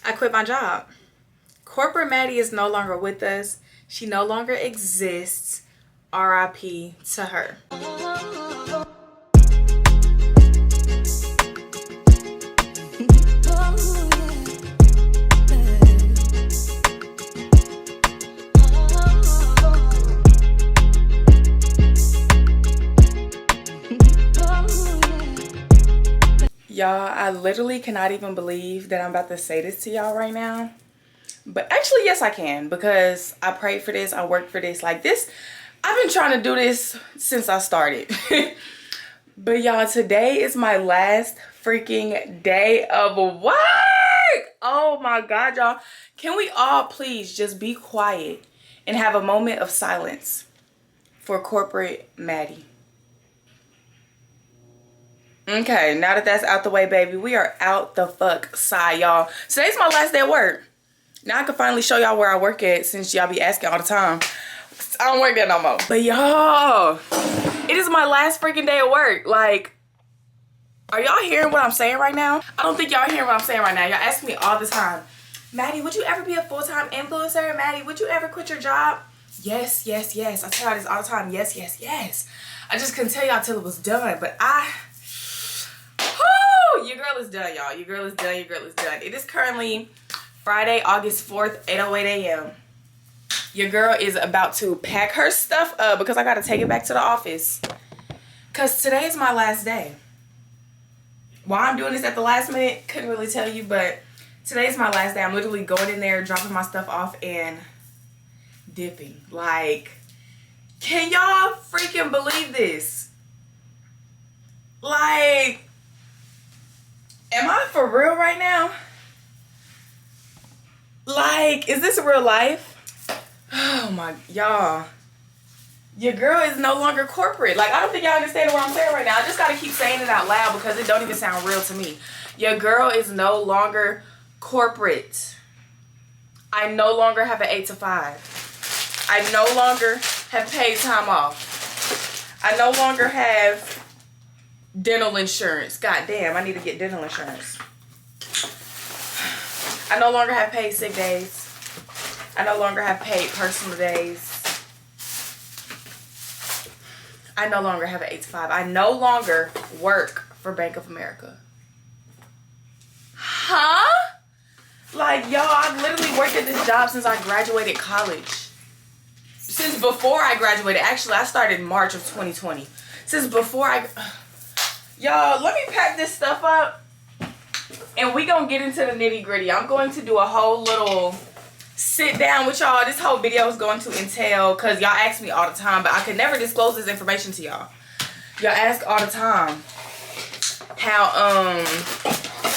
I quit my job. Corporate Maddie is no longer with us. She no longer exists. RIP to her. Y'all, I literally cannot even believe that I'm about to say this to y'all right now. But actually, yes, I can, because I prayed for this. I worked for this. Like this, I've been trying to do this since I started. But y'all, today is my last freaking day of work. Oh my God, y'all. Can we all please just be quiet and have a moment of silence for corporate Maddie? Okay, now that that's out the way, baby, we are out the fuck side, y'all. Today's my last day of work. Now I can finally show y'all where I work at, since y'all be asking all the time. I don't work there no more. But y'all, it is my last freaking day of work. Like, are y'all hearing what I'm saying right now? I don't think y'all hearing what I'm saying right now. Y'all ask me all the time, Maddie, would you ever be a full-time influencer? Maddie, would you ever quit your job? Yes, yes, yes. I tell y'all this all the time. Yes, yes, yes. I just couldn't tell y'all till it was done. But your girl is done, y'all. Your girl is done. Your girl is done. It is currently Friday, August 4th, 8:08 a.m. Your girl is about to pack her stuff up because I got to take it back to the office. Because today is my last day. Why I'm doing this at the last minute, couldn't really tell you, but today's my last day. I'm literally going in there, dropping my stuff off, and dipping. Like, can y'all freaking believe this? Like, am I for real right now? Like, is this real life? Oh my, y'all. Your girl is no longer corporate. Like, I don't think y'all understand what I'm saying right now. I just gotta keep saying it out loud because it don't even sound real to me. Your girl is no longer corporate. I no longer have an 8 to 5. I no longer have paid time off. I no longer have dental insurance. God damn, I need to get dental insurance. I no longer have paid sick days. I no longer have paid personal days. I no longer have an 8 to 5. I no longer work for Bank of America. Huh? Like, y'all, I've literally worked at this job since I graduated college. Since before I graduated. Actually, I started in March of 2020. Since before y'all, let me pack this stuff up. And we gonna get into the nitty gritty. I'm going to do a whole little sit down with y'all. This whole video is going to entail, because y'all ask me all the time, but I could never disclose this information to y'all. Y'all ask all the time how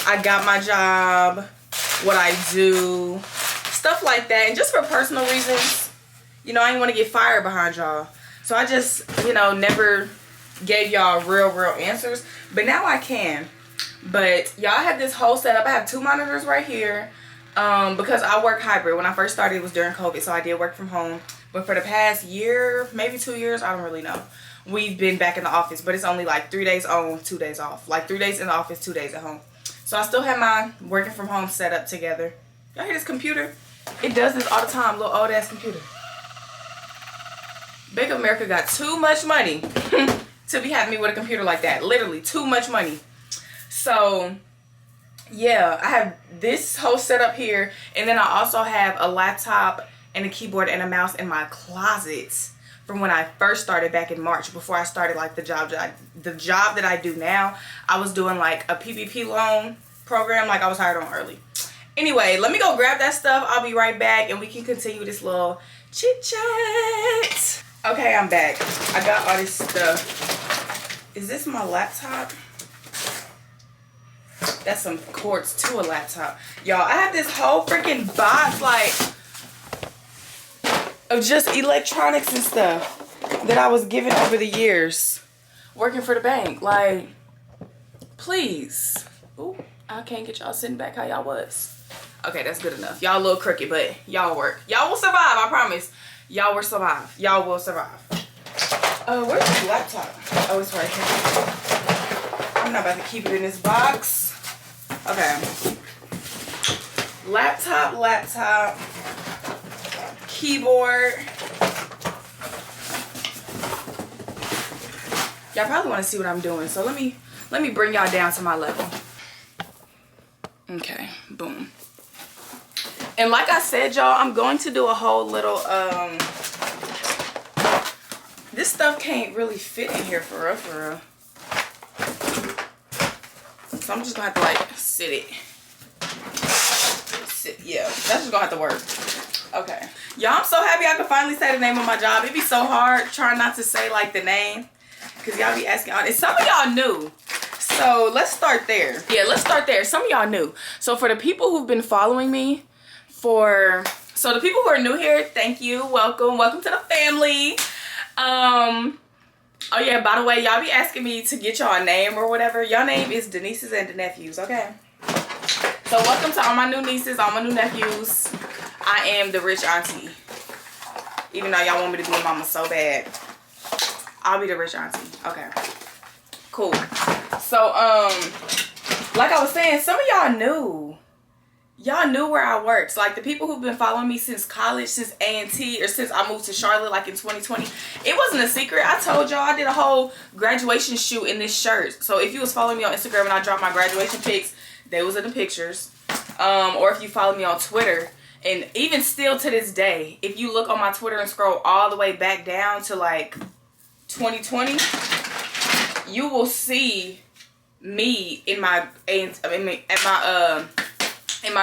I got my job, what I do, stuff like that. And just for personal reasons, you know, I didn't want to get fired behind y'all. So I just, you know, never gave y'all real answers. But now I can. But y'all have this whole setup. I have 2 monitors right here. Because I work hybrid. When I first started, it was during COVID, so I did work from home. But for the past year, maybe 2 years, I don't really know, we've been back in the office. But it's only like 3 days on, 2 days off. Like 3 days in the office, 2 days at home. So I still have my working from home set up together. Y'all hear this computer? It does this all the time, little old ass computer. Bank of America got too much money to be having me with a computer like that. Literally, too much money. So yeah, I have this whole setup here, and then I also have a laptop and a keyboard and a mouse in my closet from when I first started back in March, before I started like the job that I do now. I was doing like a PPP loan program, like I was hired on early. Anyway, let me go grab that stuff. I'll be right back and we can continue this little chit chat. Okay, I'm back. I got all this stuff. Is this my laptop? That's some cords to a laptop. Y'all, I have this whole freaking box, like, of just electronics and stuff that I was given over the years working for the bank. Like, please. Ooh, I can't get y'all sitting back how y'all was. Okay, that's good enough. Y'all a little crooked, but y'all work. Y'all will survive, I promise. Y'all will survive. Y'all will survive. Where's this laptop? Oh, it's right here. I'm not about to keep it in this box. Okay. Laptop, keyboard. Y'all probably want to see what I'm doing, so let me bring y'all down to my level. Okay, boom. And like I said, y'all, I'm going to do a whole little this stuff can't really fit in here for real. So I'm just gonna have to like sit. Yeah, that's just gonna have to work. Okay, y'all, I'm so happy I could finally say the name of my job. It'd be so hard trying not to say like the name, because y'all be asking, and some of y'all knew. So let's start there. Yeah, let's start there. Some of y'all knew. So for the people who've been following me so the people who are new here, thank you. Welcome to the family. Oh yeah, by the way, y'all be asking me to get y'all a name or whatever. Y'all name is Denise's and the nephews, okay? So welcome to all my new nieces, all my new nephews. I am the rich auntie. Even though y'all want me to be a mama so bad, I'll be the rich auntie. Okay, cool. So like I was saying, some of y'all knew. Y'all knew where I worked. Like the people who've been following me since college, since A&T, or since I moved to Charlotte like in 2020. It wasn't a secret. I told y'all I did a whole graduation shoot in this shirt. So if you was following me on Instagram and I dropped my graduation pics, they was in the pictures. Or if you follow me on Twitter, and even still to this day, if you look on my Twitter and scroll all the way back down to like 2020, you will see me in my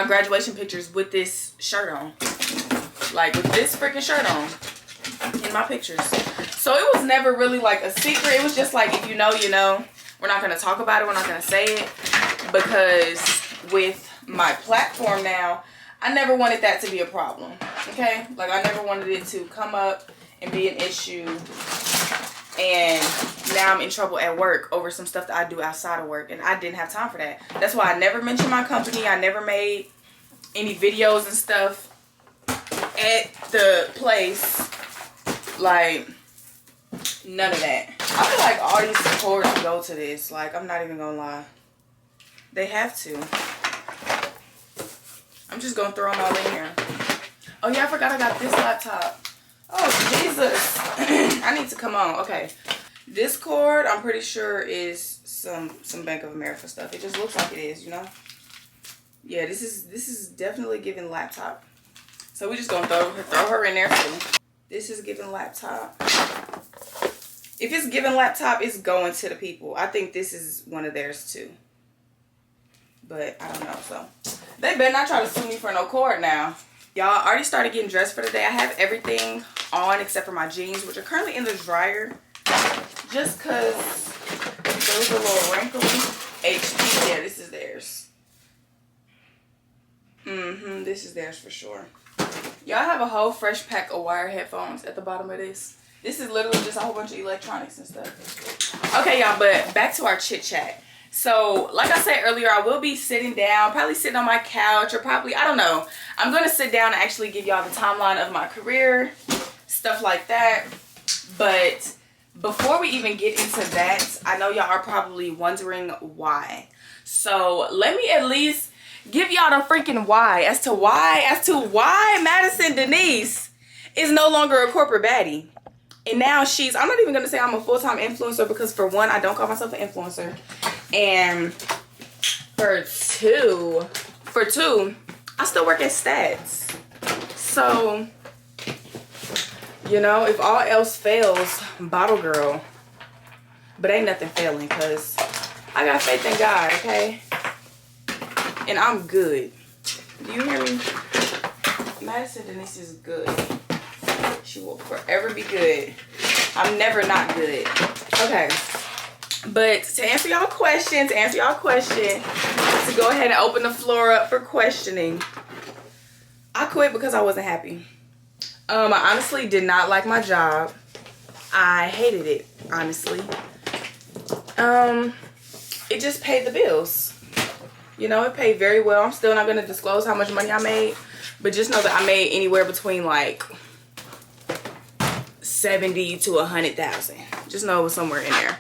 graduation pictures with this shirt on, like with this freaking shirt on in my pictures. So it was never really like a secret. It was just like, if you know, you know. We're not going to talk about it. We're not going to say it, because with my platform now, I never wanted that to be a problem. Okay, like I never wanted it to come up and be an issue, and now I'm in trouble at work over some stuff that I do outside of work, and I didn't have time for that. That's why I never mentioned my company. I never made any videos and stuff at the place, like none of that. I feel like all these supports go to this. Like, I'm not even gonna lie, they have to. I'm just gonna throw them all in here. Oh yeah, I forgot I got this laptop. Oh Jesus. I need to come on. Okay, this cord I'm pretty sure is some Bank of America stuff. It just looks like it is, you know. Yeah, this is definitely giving laptop. So we just gonna throw her in there too. This is giving laptop. If it's giving laptop, it's going to the people. I think this is one of theirs too, but I don't know. So they better not try to sue me for no cord now. Y'all, already started getting dressed for the day. I have everything on except for my jeans, which are currently in the dryer, just because those are a little wrinkly. HP, yeah, this is theirs. This is theirs for sure. Y'all have a whole fresh pack of wire headphones at the bottom of this. This is literally just a whole bunch of electronics and stuff. Okay, y'all, but back to our chit chat. So, like I said earlier, I will be sitting down, probably sitting on my couch, or probably, I don't know. I'm going to sit down and actually give y'all the timeline of my career, stuff like that. But before we even get into that, I know y'all are probably wondering why. So, let me at least give y'all the freaking why as to why Madison Denise is no longer a corporate baddie. And now I'm not even going to say I'm a full-time influencer, because for one, I don't call myself an influencer. And for two, I still work at Stats. So, you know, if all else fails, bottle girl. But ain't nothing failing, because I got faith in God, okay? And I'm good. Do you hear me? Madison Denise is good. She will forever be good. I'm never not good. Okay. But to answer y'all question, to go ahead and open the floor up for questioning, I quit because I wasn't happy. I honestly did not like my job. I hated it, honestly. It just paid the bills. You know, it paid very well. I'm still not going to disclose how much money I made, but just know that I made anywhere between like 70 to 100,000. Just know it was somewhere in there.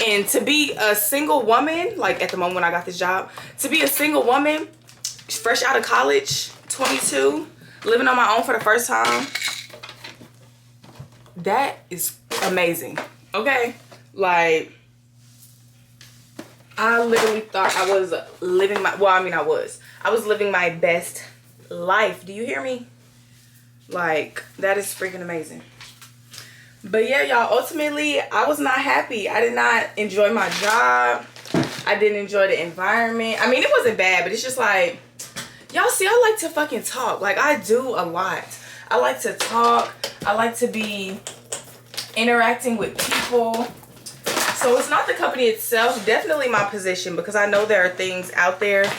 And to be a single woman, like at the moment when I got this job, to be a single woman fresh out of college, 22, living on my own for the first time. That is amazing, okay? Like, I literally thought I was living my, well, I mean, I was living my best life. Do you hear me? Like, that is freaking amazing. But yeah, y'all, ultimately, I was not happy. I did not enjoy my job. I didn't enjoy the environment. I mean, it wasn't bad, but it's just like, y'all see, I like to fucking talk. Like, I do a lot. I like to talk. I like to be interacting with people. So it's not the company itself, definitely my position, because I know there are things out there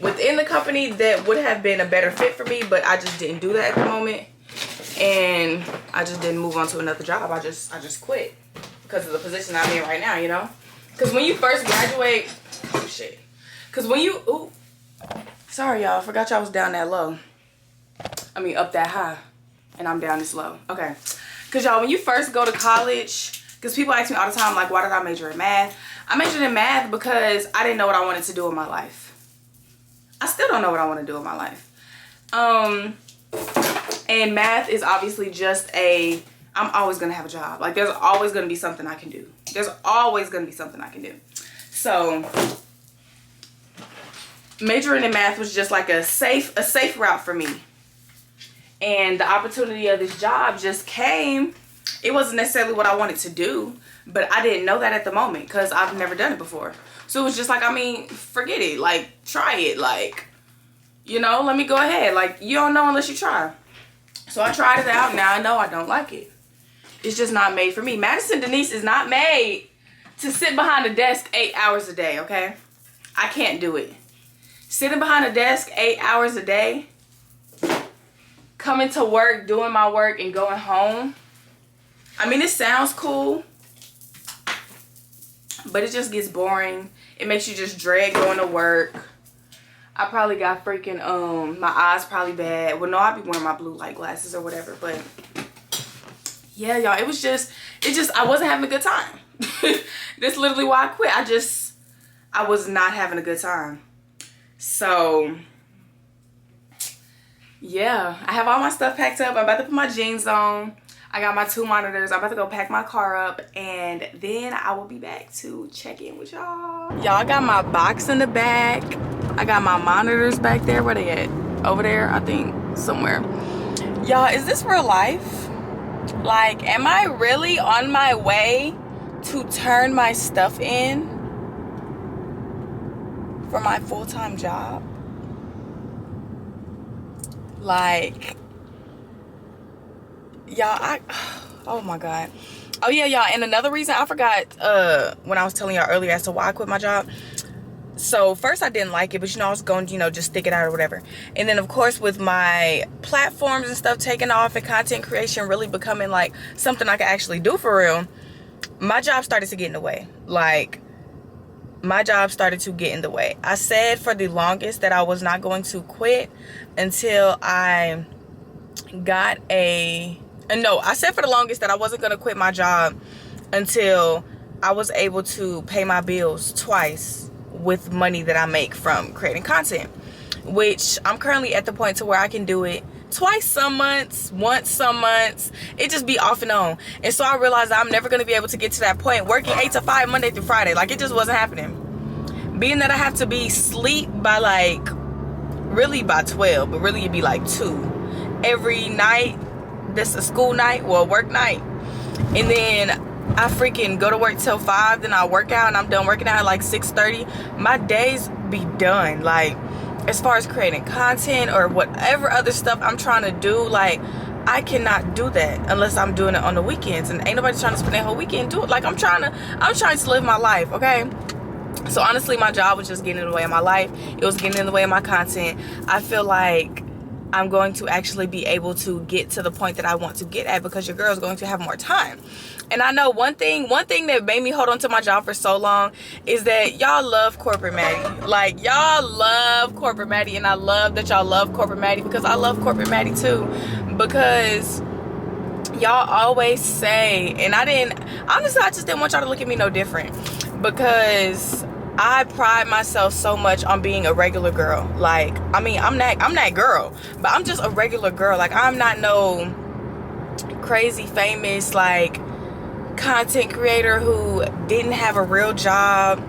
within the company that would have been a better fit for me, but I just didn't do that at the moment. And I just didn't move on to another job. I just quit because of the position I'm in right now, you know? Because when you first graduate, oh shit. Because when you, ooh, sorry y'all, I forgot y'all was down that low. I mean up that high, and I'm down this low. Okay. Because y'all, when you first go to college, because people ask me all the time, like, why did I major in math? I majored in math because I didn't know what I wanted to do in my life. I still don't know what I want to do in my life. And math is obviously just I'm always going to have a job. Like, there's always going to be something I can do. There's always going to be something I can do. So, majoring in math was just like a safe route for me. And the opportunity of this job just came. It wasn't necessarily what I wanted to do, but I didn't know that at the moment because I've never done it before. So it was just like, I mean, forget it. Like, try it. Like, you know, let me go ahead. Like, you don't know unless you try. So I tried it out. Now I know I don't like it. It's just not made for me. Madison Denise is not made to sit behind a desk 8 hours a day, okay? I can't do it. Sitting behind a desk 8 hours a day, coming to work, doing my work, and going home. I mean, it sounds cool, but it just gets boring. It makes you just dread going to work. I probably got freaking, my eyes probably bad. Well, no, I'll be wearing my blue light glasses or whatever, but yeah, y'all, it just, I wasn't having a good time. That's literally why I quit. I was not having a good time. So, yeah, I have all my stuff packed up. I'm about to put my jeans on. I got my 2 monitors. I'm about to go pack my car up, and then I will be back to check in with y'all. Y'all, I got my box in the back. I got my monitors back there. Where they at? Over there, I think, somewhere. Y'all, is this real life? Like, am I really on my way to turn my stuff in for my full-time job? Like, y'all, oh my God. Oh yeah, y'all, and another reason I forgot when I was telling y'all earlier as to why I quit my job. So first I didn't like it, but you know, I was going to, you know, just stick it out or whatever. And then of course with my platforms and stuff taking off and content creation really becoming like something I could actually do for real, my job started to get in the way. Like, my job started to get in the way. I said for the longest that I was not going to quit until I got I said for the longest that I wasn't going to quit my job until I was able to pay my bills twice with money that I make from creating content, which I'm currently at the point to where I can do it twice some months, once some months. It just be off and on. And so I realized I'm never going to be able to get to that point working 8 to 5 Monday through Friday. Like, it just wasn't happening. Being that I have to be sleep by like, really by 12, but really it'd be like 2 every night. That's a school night or a work night. And then I freaking go to work till 5, then I work out, and I'm done working out at like 6:30. My days be done. Like, as far as creating content or whatever other stuff I'm trying to do, like, I cannot do that unless I'm doing it on the weekends, and ain't nobody trying to spend their whole weekend do it. Like, I'm trying to live my life, okay? So honestly, my job was just getting in the way of my life. It was getting in the way of my content. I feel like I'm going to actually be able to get to the point that I want to get at because your girl is going to have more time. And I know one thing that made me hold on to my job for so long is that y'all love corporate Maddie. Like, y'all love corporate Maddie, and I love that y'all love corporate Maddie because I love corporate Maddie too. Because y'all always say, and honestly, I just didn't want y'all to look at me no different, because I pride myself so much on being a regular girl. Like, I mean, I'm that girl, but I'm just a regular girl. Like, I'm not no crazy famous like content creator who didn't have a real job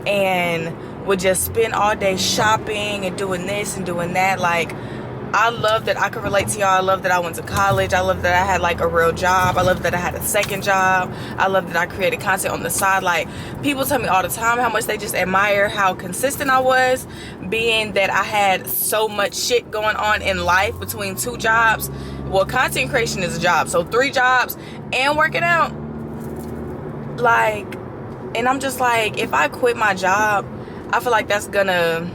and would just spend all day shopping and doing this and doing that. Like, I love that I could relate to y'all. I love that I went to college. I love that I had like a real job. I love that I had a second job. I love that I created content on the side. Like, people tell me all the time how much they just admire how consistent I was, being that I had so much shit going on in life between 2 jobs. Well, content creation is a job, so 3 jobs and working out. Like, and I'm just like, if I quit my job, I feel like that's gonna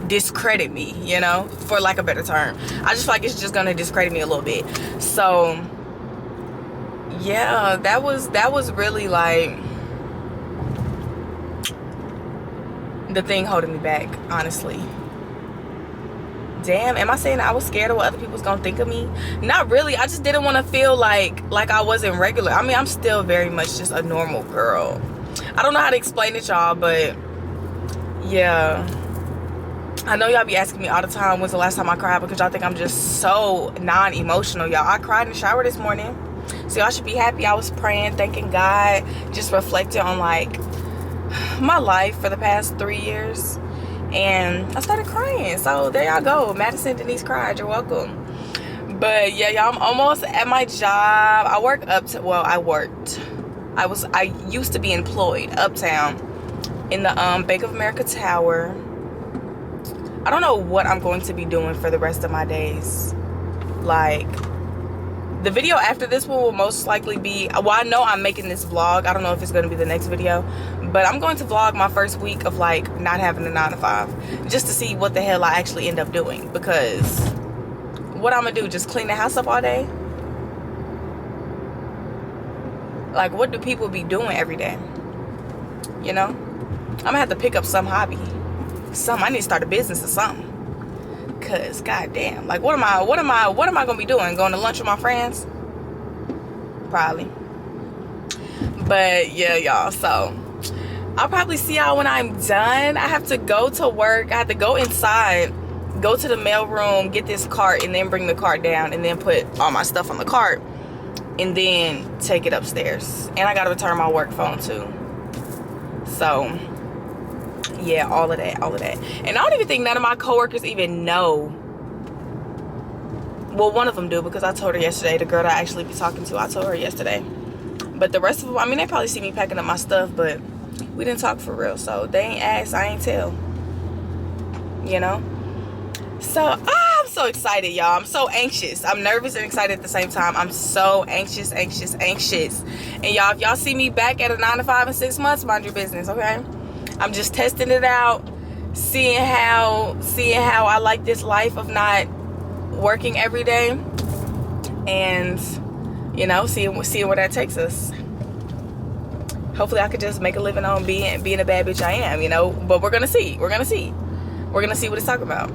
discredit me, you know, for lack of a better term. I just feel like it's just gonna discredit me a little bit. So yeah, that was really like the thing holding me back, honestly. Damn, am I saying I was scared of what other people's gonna think of me? Not really. I just didn't want to feel like I wasn't regular. I mean, I'm still very much just a normal girl. I don't know how to explain it, y'all, but yeah, I know y'all be asking me all the time when's the last time I cried, because y'all think I'm just so non-emotional. Y'all, I cried in the shower this morning, so y'all should be happy. I was praying, thanking God, just reflecting on like my life for the past 3 years, and I started crying. So there y'all go. Madison, Denise cried. You're welcome. But yeah, y'all, I'm almost at my job. I work I used to be employed uptown in the Bank of America Tower. I don't know what I'm going to be doing for the rest of my days. Like, the video after this one will most likely be, well, I know I'm making this vlog. I don't know if it's going to be the next video, but I'm going to vlog my first week of like not having a 9 to 5, just to see what the hell I actually end up doing. Because what I'm gonna do, just clean the house up all day? Like, what do people be doing every day? You know, I'm gonna have to pick up some hobby. I need to start a business or something. Cause goddamn, like, what am I gonna be doing? Going to lunch with my friends? Probably. But yeah, y'all, so I'll probably see y'all when I'm done. I have to go to work. I have to go inside, go to the mail room, get this cart, and then bring the cart down, and then put all my stuff on the cart, and then take it upstairs. And I gotta return my work phone too. So yeah, all of that. And I don't even think none of my coworkers even know. Well, one of them do, because I told her yesterday. The girl that I actually be talking to, I told her yesterday. But the rest of them, I mean, they probably see me packing up my stuff, but we didn't talk for real. So they ain't asked, I ain't tell. You know? So I'm so excited, y'all. I'm so anxious. I'm nervous and excited at the same time. I'm so anxious. And y'all, if y'all see me back at a 9 to 5 in 6 months, mind your business, okay? I'm just testing it out, seeing how I like this life of not working every day, and you know, seeing where that takes us. Hopefully I could just make a living on being a bad bitch I am, you know. But we're gonna see what it's talking about.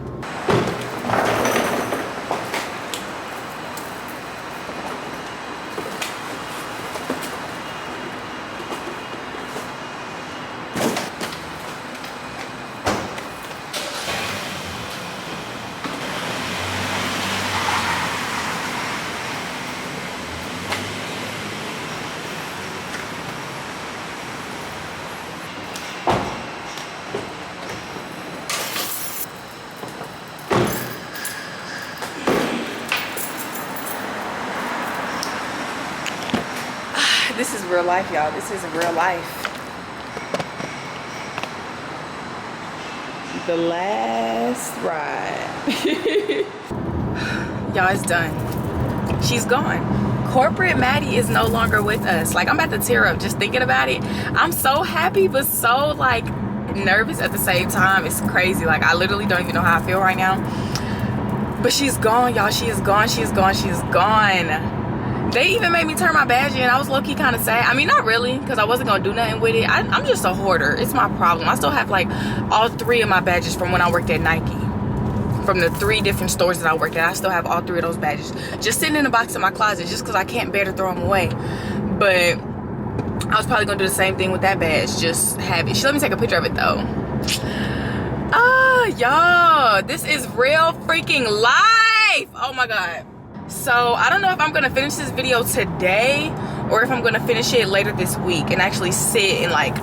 This is real life, y'all. This is real life. The last ride. Y'all, it's done. She's gone. Corporate Maddie is no longer with us. Like, I'm about to tear up just thinking about it. I'm so happy, but so like nervous at the same time. It's crazy. Like, I literally don't even know how I feel right now. But she's gone, y'all. She is gone. They even made me turn my badge in. I was low-key kind of sad. I mean, not really, because I wasn't going to do nothing with it. I'm just a hoarder. It's my problem. I still have, like, all 3 of my badges from when I worked at Nike. From the 3 different stores that I worked at. I still have all 3 of those badges. Just sitting in the box in my closet just because I can't bear to throw them away. But I was probably gonna do the same thing with that badge, just have it. She let me take a picture of it though. Y'all, this is real freaking life. Oh my god. So I don't know if I'm gonna finish this video today or if I'm gonna finish it later this week and actually sit and like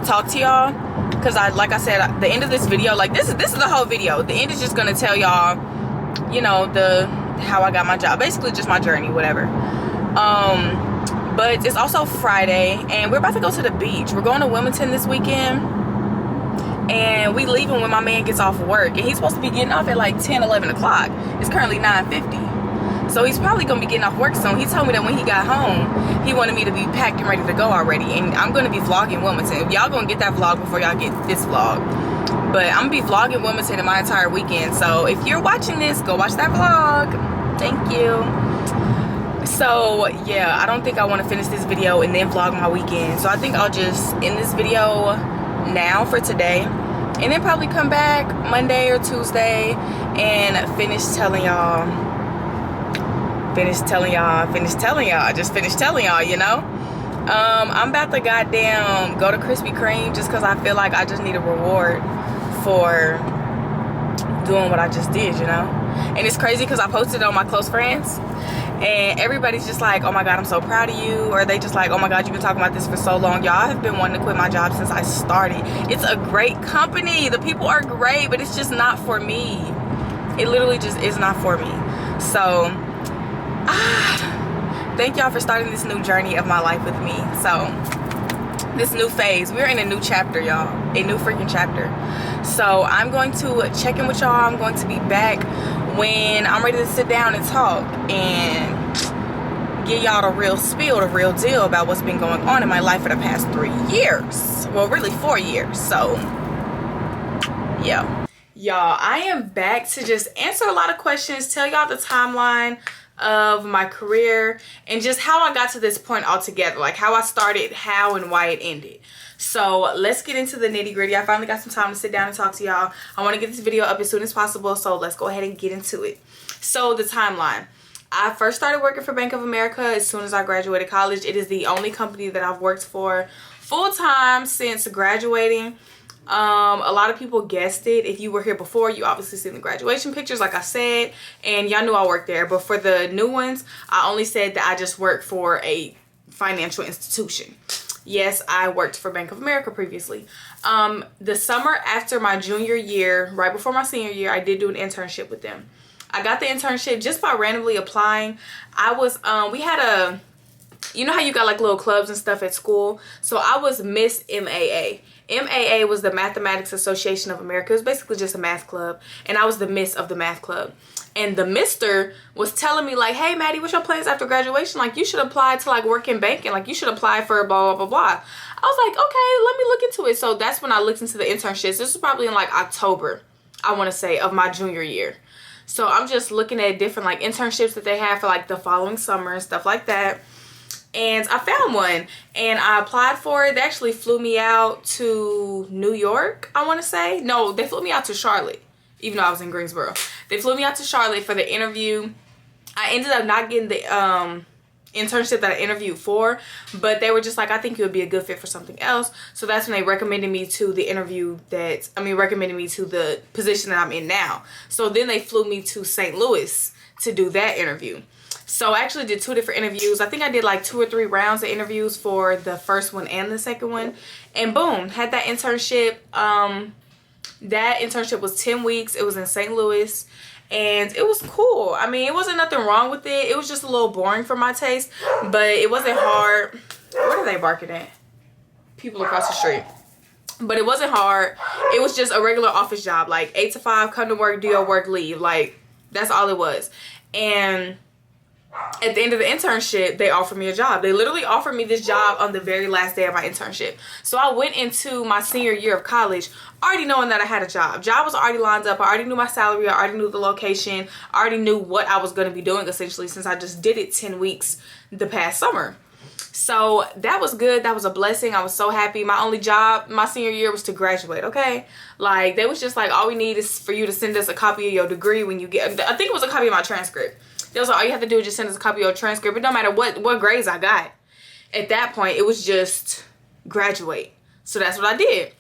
talk to y'all, because like I said, the end of this video, like this is the whole video. The end is just gonna tell y'all, you know, how I got my job, basically just my journey, whatever. But it's also Friday and we're about to go to the beach. We're going to Wilmington this weekend, and we leaving when my man gets off work, and he's supposed to be getting off at like 10-11 o'clock. It's currently 9:50, so he's probably gonna be getting off work soon. He told me that when he got home, he wanted me to be packed and ready to go already, and I'm gonna be vlogging Wilmington. Y'all gonna get that vlog before y'all get this vlog, but I'm gonna be vlogging Wilmington in my entire weekend. So if you're watching this, go watch that vlog. Thank you. So yeah, I don't think I want to finish this video and then vlog my weekend, so I think I'll just end this video now for today, and then probably come back Monday or Tuesday and finish telling y'all, you know. I'm about to goddamn go to Krispy Kreme just because I feel like I just need a reward for doing what I just did, you know. And it's crazy because I posted it on my close friends, and everybody's just like, oh my god, I'm so proud of you, or they just like, oh my god, you've been talking about this for so long. Y'all have been wanting to quit my job since I started. It's a great company, the people are great, but it's just not for me. It literally just is not for me. So thank y'all for starting this new journey of my life with me. So this new phase, we're in a new chapter, y'all, a new freaking chapter. So I'm going to check in with y'all. I'm going to be back when I'm ready to sit down and talk and give y'all the real spiel, the real deal about what's been going on in my life for the past 3 years. Well, really 4 years. So yeah, y'all, I am back to just answer a lot of questions, tell y'all the timeline of my career and just how I got to this point altogether, like how I started, how and why it ended. So let's get into the nitty-gritty. I finally got some time to sit down and talk to y'all. I want to get this video up as soon as possible, so let's go ahead and get into it. So the timeline. I first started working for Bank of America as soon as I graduated college. It is the only company that I've worked for full-time since graduating. A lot of people guessed it. If you were here before, you obviously seen the graduation pictures, like I said, and y'all knew I worked there. But for the new ones, I only said that I just worked for a financial institution. Yes, I worked for Bank of America previously. The summer after my junior year, right before my senior year, I did do an internship with them. I got the internship just by randomly applying. I was, we had a, you know how you got like little clubs and stuff at school? So I was Miss MAA. MAA was the Mathematics Association of America. It was basically just a math club, and I was the Miss of the math club. And the mister was telling me like, hey Maddie, what's your plans after graduation? Like, you should apply to like work in banking. Like, you should apply for blah, blah, blah, blah. I was like, okay, let me look into it. So that's when I looked into the internships. This was probably in like October, I want to say, of my junior year. So I'm just looking at different like internships that they have for like the following summer and stuff like that. And I found one and I applied for it. They actually flew me out to New York, I want to say. No, they flew me out to Charlotte, even though I was in Greensboro. They flew me out to Charlotte for the interview. I ended up not getting the internship that I interviewed for, but they were just like, I think you would be a good fit for something else. So that's when they recommended me to the interview that, recommended me to the position that I'm in now. So then they flew me to St. Louis to do that interview. So I actually did 2 different interviews. I think I did like 2 or 3 rounds of interviews for the first one and the second one. And boom, had that internship. That internship was 10 weeks. It was in St. Louis. And it was cool. I mean, it wasn't nothing wrong with it. It was just a little boring for my taste. But it wasn't hard. What are they barking at? People across the street. But it wasn't hard. It was just a regular office job. Like 8 to 5, come to work, do your work, leave. Like, that's all it was. And at the end of the internship, they offered me a job. They literally offered me this job on the very last day of my internship. So I went into my senior year of college already knowing that I had a job. Job was already lined up. I already knew my salary. I already knew the location. I already knew what I was going to be doing, essentially, since I just did it 10 weeks the past summer. So that was good. That was a blessing. I was so happy. My only job my senior year was to graduate, okay? Like, they was just like, all we need is for you to send us a copy of your degree when you get, I think it was a copy of my transcript. They was like, all you have to do is just send us a copy of your transcript. It don't matter what grades I got. at that point, it was just graduate. So that's what I did.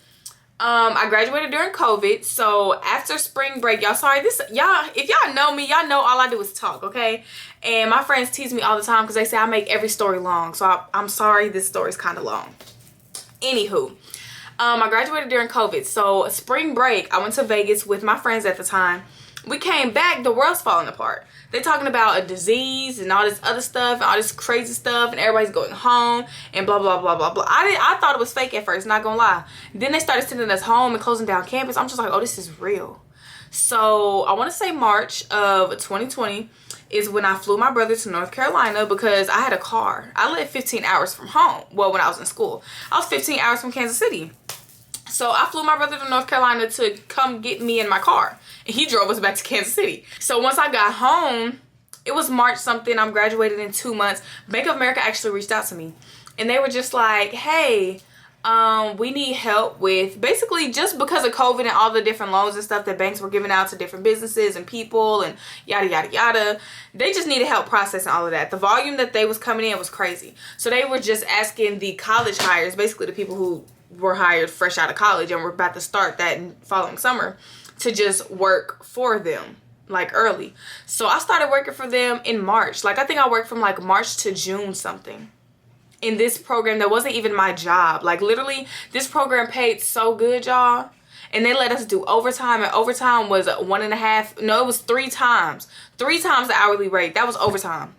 I graduated during COVID. So after spring break, y'all, sorry, this, y'all, if y'all know me, y'all know all I do is talk, okay? And my friends tease me all the time because they say I make every story long. So I'm sorry, this story's kind of long. Anywho, I graduated during COVID. So spring break, I went to Vegas with my friends at the time. We came back, the world's falling apart. They're talking about a disease and all this other stuff and all this crazy stuff, and everybody's going home and blah, blah, blah, blah, blah. I thought it was fake at first, not gonna lie. Then they started sending us home and closing down campus. I'm just like, oh, this is real. So I want to say March of 2020 is when I flew my brother to North Carolina because I had a car. I lived 15 hours from home. Well, when I was in school, I was 15 hours from Kansas City. So I flew my brother to North Carolina to come get me in my car. And he drove us back to Kansas City. So once I got home, it was March something. I'm graduated in 2 months. Bank of America actually reached out to me. And they were just like, hey, we need help with basically just because of COVID and all the different loans and stuff that banks were giving out to different businesses and people and yada, yada, yada. They just needed help processing all of that. The volume that they was coming in was crazy. So they were just asking the college hires, basically the people who were hired fresh out of college and were about to start that following summer, to just work for them like early. So I started working for them in March. Like I think I worked from like March to June something in this program that wasn't even my job. Like literally this program paid so good, y'all, and they let us do overtime, and overtime was 1.5, no, it was 3 times the hourly rate. That was overtime.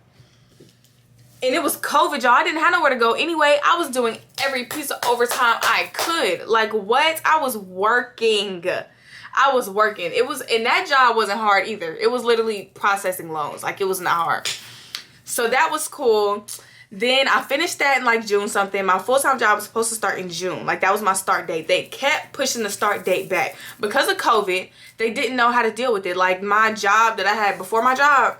And it was COVID, y'all. I didn't have nowhere to go anyway. I was doing every piece of overtime I could. Like what? I was working. It was, and that job wasn't hard either. It was literally processing loans. Like it was not hard. So that was cool. Then I finished that in like June something. My full-time job was supposed to start in June. Like that was my start date. They kept pushing the start date back. Because of COVID, they didn't know how to deal with it. Like my job that I had before my job,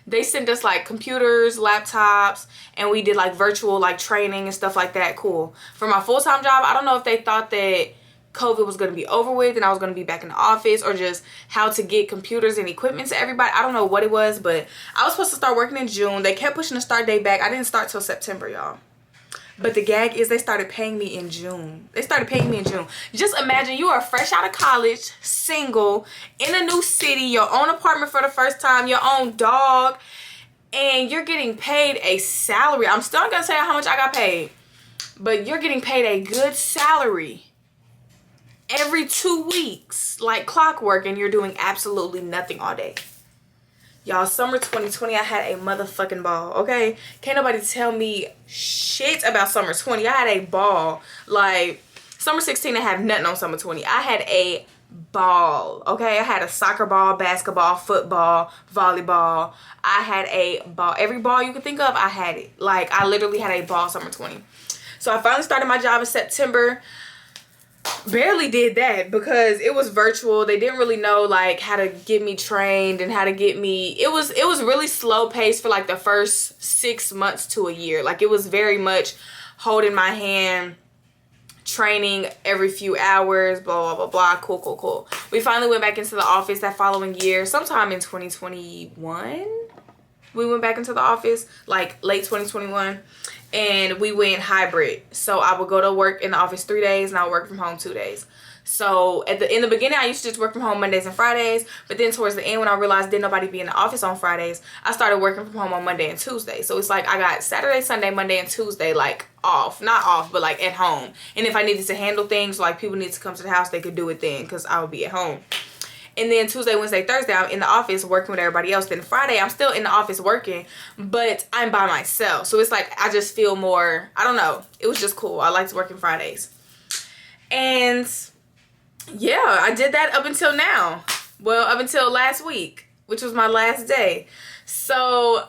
they sent us like computers, laptops, and we did like virtual like training and stuff like that. Cool. For my full-time job, I don't know if they thought that COVID was going to be over with and I was going to be back in the office, or just how to get computers and equipment to everybody. I don't know what it was, but I was supposed to start working in June. They kept pushing the start date back. I didn't start till September, y'all. But the gag is they started paying me in June. Just imagine you are fresh out of college, single, in a new city, your own apartment for the first time, your own dog, and you're getting paid a salary. I'm still not going to say how much I got paid, but you're getting paid a good salary every 2 weeks, like clockwork, and you're doing absolutely nothing all day. Y'all, summer 2020, I had a motherfucking ball, okay? Can't nobody tell me shit about summer 20. I had a ball. Like, summer 16, I have nothing on summer 20. I had a ball, okay? I had a soccer ball, basketball, football, volleyball. I had a ball. Every ball you could think of, I had it. Like, I literally had a ball summer 20. So I finally started my job in September. Barely did that because it was virtual. They didn't really know like how to get me trained and how to get me. It was really slow paced for like the first 6 months to a year. Like it was very much holding my hand, training every few hours, blah, blah, blah, blah. Cool. We finally went back into the office that following year, sometime in 2021. We went back into the office, like late 2021, and we went hybrid. So I would go to work in the office 3 days, and I would work from home 2 days. So in the beginning, I used to just work from home Mondays and Fridays, but then towards the end, when I realized didn't nobody be in the office on Fridays, I started working from home on Monday and Tuesday. So it's like I got Saturday, Sunday, Monday, and Tuesday like off. Not off, but like at home. And if I needed to handle things, like people need to come to the house, they could do it then because I would be at home. And then Tuesday, Wednesday, Thursday, I'm in the office working with everybody else. Then Friday, I'm still in the office working, but I'm by myself. So it's like I just feel more, I don't know. It was just cool. I liked working Fridays. And yeah, I did that up until now. Well, up until last week, which was my last day. So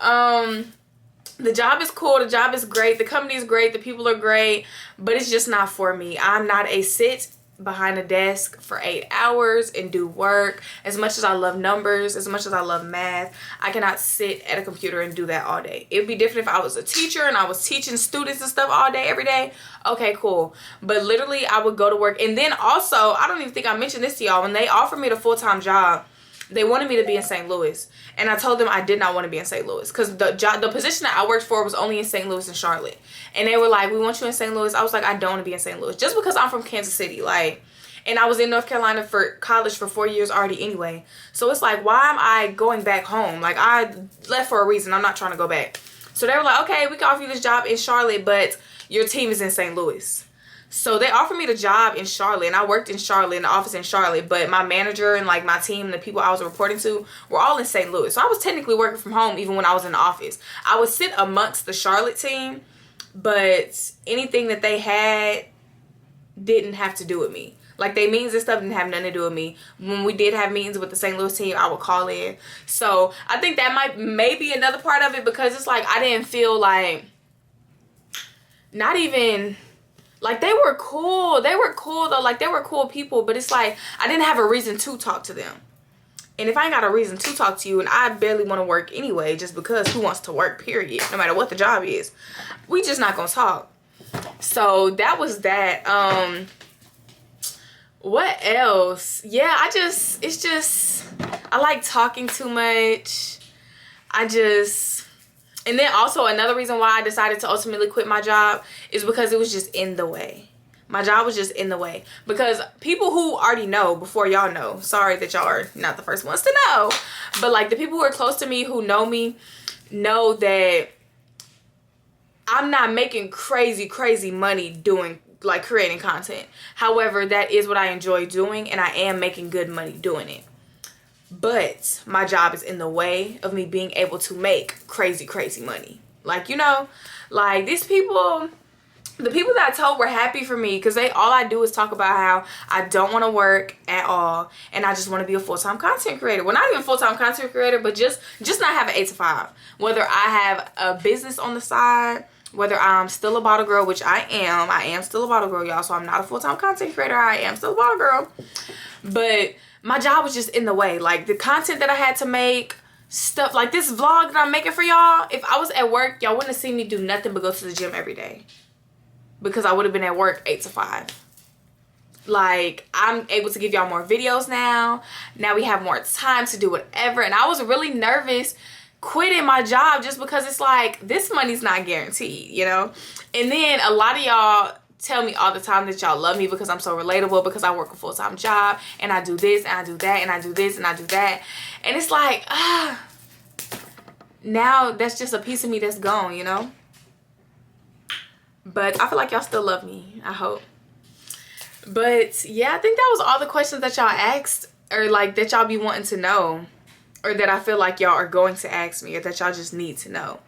the job is cool. The job is great. The company is great. The people are great. But it's just not for me. I'm not a sit behind a desk for 8 hours and do work. As much as I love numbers, as much as I love math, I cannot sit at a computer and do that all day. It'd be different if I was a teacher and I was teaching students and stuff all day, every day. Okay, cool. But literally, I would go to work. And then also, I don't even think I mentioned this to y'all. When they offered me the full-time job, They wanted me to be in St. Louis, and I told them I did not want to be in St. Louis because the position that I worked for was only in St. Louis and Charlotte. And they were like, we want you in St. Louis. I was like, I don't want to be in St. Louis just because I'm from Kansas City. Like, and I was in North Carolina for college for 4 years already anyway. So it's like, why am I going back home? Like, I left for a reason. I'm not trying to go back. So they were like, okay, we can offer you this job in Charlotte, but your team is in St. Louis. So they offered me the job in Charlotte, and I worked in Charlotte, in the office in Charlotte, but my manager and like my team, the people I was reporting to, were all in St. Louis. So I was technically working from home even when I was in the office. I would sit amongst the Charlotte team, but anything that they had didn't have to do with me. Like, they meetings and stuff didn't have nothing to do with me. When we did have meetings with the St. Louis team, I would call in. So I think that may be another part of it, because it's like I didn't feel like, not even, like, they were cool. They were cool though. Like, they were cool people, but it's like I didn't have a reason to talk to them. And if I ain't got a reason to talk to you, and I barely want to work anyway, just because who wants to work, period, no matter what the job is, we just not gonna talk. So that was that. What else? Yeah, it's just, I like talking too much. And then also another reason why I decided to ultimately quit my job is because it was just in the way. My job was just in the way. Because people who already know, before y'all know, sorry that y'all are not the first ones to know, but like the people who are close to me, who know me, know that I'm not making crazy money doing, like, creating content. However, that is what I enjoy doing, and I am making good money doing it. But my job is in the way of me being able to make crazy money. Like, you know, like these people, the people that I told were happy for me, because all I do is talk about how I don't want to work at all, and I just want to be a full-time content creator. Well, not even full-time content creator, but just not have an 8 to 5. Whether I have a business on the side, whether I'm still a bottle girl, which I am still a bottle girl, y'all. So I'm not a full-time content creator. I am still a bottle girl. But my job was just in the way. Like, the content that I had to make, stuff like this vlog that I'm making for y'all, if I was at work, y'all wouldn't have seen me do nothing but go to the gym every day, because I would have been at work 8 to 5. Like, I'm able to give y'all more videos now. Now we have more time to do whatever. And I was really nervous quitting my job, just because it's like, this money's not guaranteed, you know. And then a lot of y'all tell me all the time that y'all love me because I'm so relatable, because I work a full-time job and I do this and I do that and I do this and I do that. And it's like, now that's just a piece of me that's gone, you know. But I feel like y'all still love me, I hope. But yeah, I think that was all the questions that y'all asked, or like that y'all be wanting to know, or that I feel like y'all are going to ask me, or that y'all just need to know.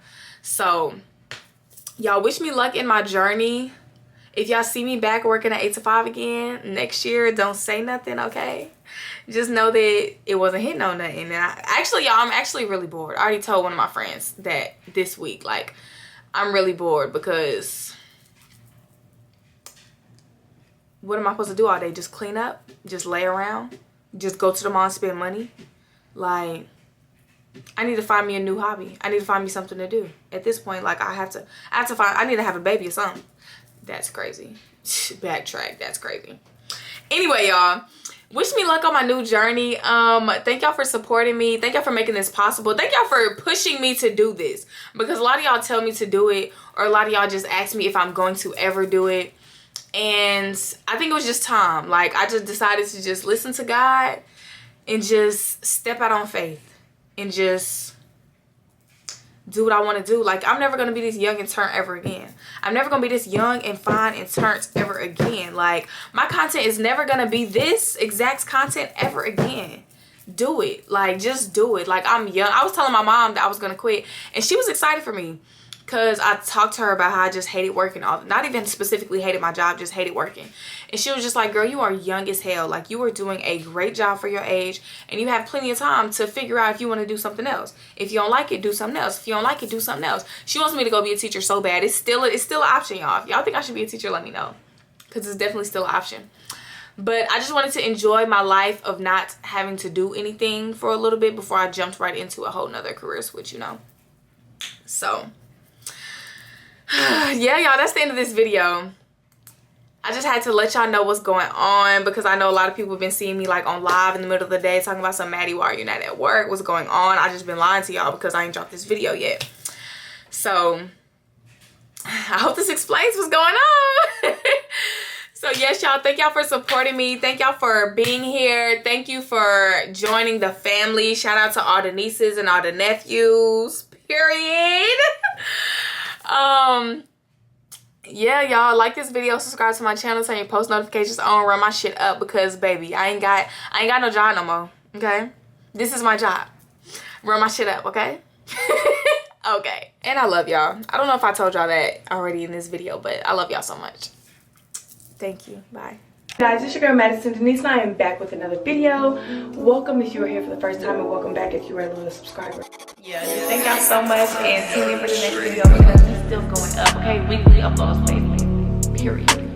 So y'all wish me luck in my journey. If y'all see me back working at 8 to 5 again next year, don't say nothing, okay? Just know that it wasn't hitting on nothing. And I'm actually really bored. I already told one of my friends that this week, like, I'm really bored, because what am I supposed to do all day? Just clean up? Just lay around? Just go to the mall and spend money? Like, I need to find me a new hobby. I need to find me something to do. At this point, like, I need to have a baby or something. That's crazy. Backtrack. That's crazy. Anyway, y'all, wish me luck on my new journey. Thank y'all for supporting me. Thank y'all for making this possible. Thank y'all for pushing me to do this, because a lot of y'all tell me to do it, or a lot of y'all just ask me if I'm going to ever do it. And I think it was just time. Like, I just decided to just listen to God and just step out on faith and just do what I want to do. Like, I'm never going to be this young and turnt ever again. I'm never going to be this young and fine and turnt ever again. Like, my content is never going to be this exact content ever again. Do it. Like, just do it. Like, I'm young. I was telling my mom that I was going to quit, and she was excited for me, because I talked to her about how I just hated working. Not even specifically hated my job, just hated working. And she was just like, girl, you are young as hell. Like, you are doing a great job for your age, and you have plenty of time to figure out if you want to do something else. If you don't like it, do something else. If you don't like it, do something else. She wants me to go be a teacher so bad. It's still an option, y'all. If y'all think I should be a teacher, let me know, because it's definitely still an option. But I just wanted to enjoy my life of not having to do anything for a little bit before I jumped right into a whole nother career switch, you know. So yeah, y'all, that's the end of this video. I just had to let y'all know what's going on because I know a lot of people have been seeing me like on live in the middle of the day talking about some Maddie, why are you not at work? What's going on? I just been lying to y'all because I ain't dropped this video yet. So I hope this explains what's going on. So yes, y'all, thank y'all for supporting me. Thank y'all for being here. Thank you for joining the family. Shout out to all the nieces and all the nephews, period. Yeah, y'all, like this video, subscribe to my channel, turn your post notifications on, run my shit up because baby, I ain't got no job no more. Okay, this is my job. Run my shit up, okay? Okay. And I love y'all. I don't know if I told y'all that already in this video, but I love y'all so much. Thank you. Bye. Guys, it's your girl Madison Denise, and I am back with another video. Welcome if you are here for the first time, and welcome back if you are a loyal subscriber. Yeah, just thank y'all so much, and tune in for the next video because it's still going up. Okay, weekly uploads, baby. Period.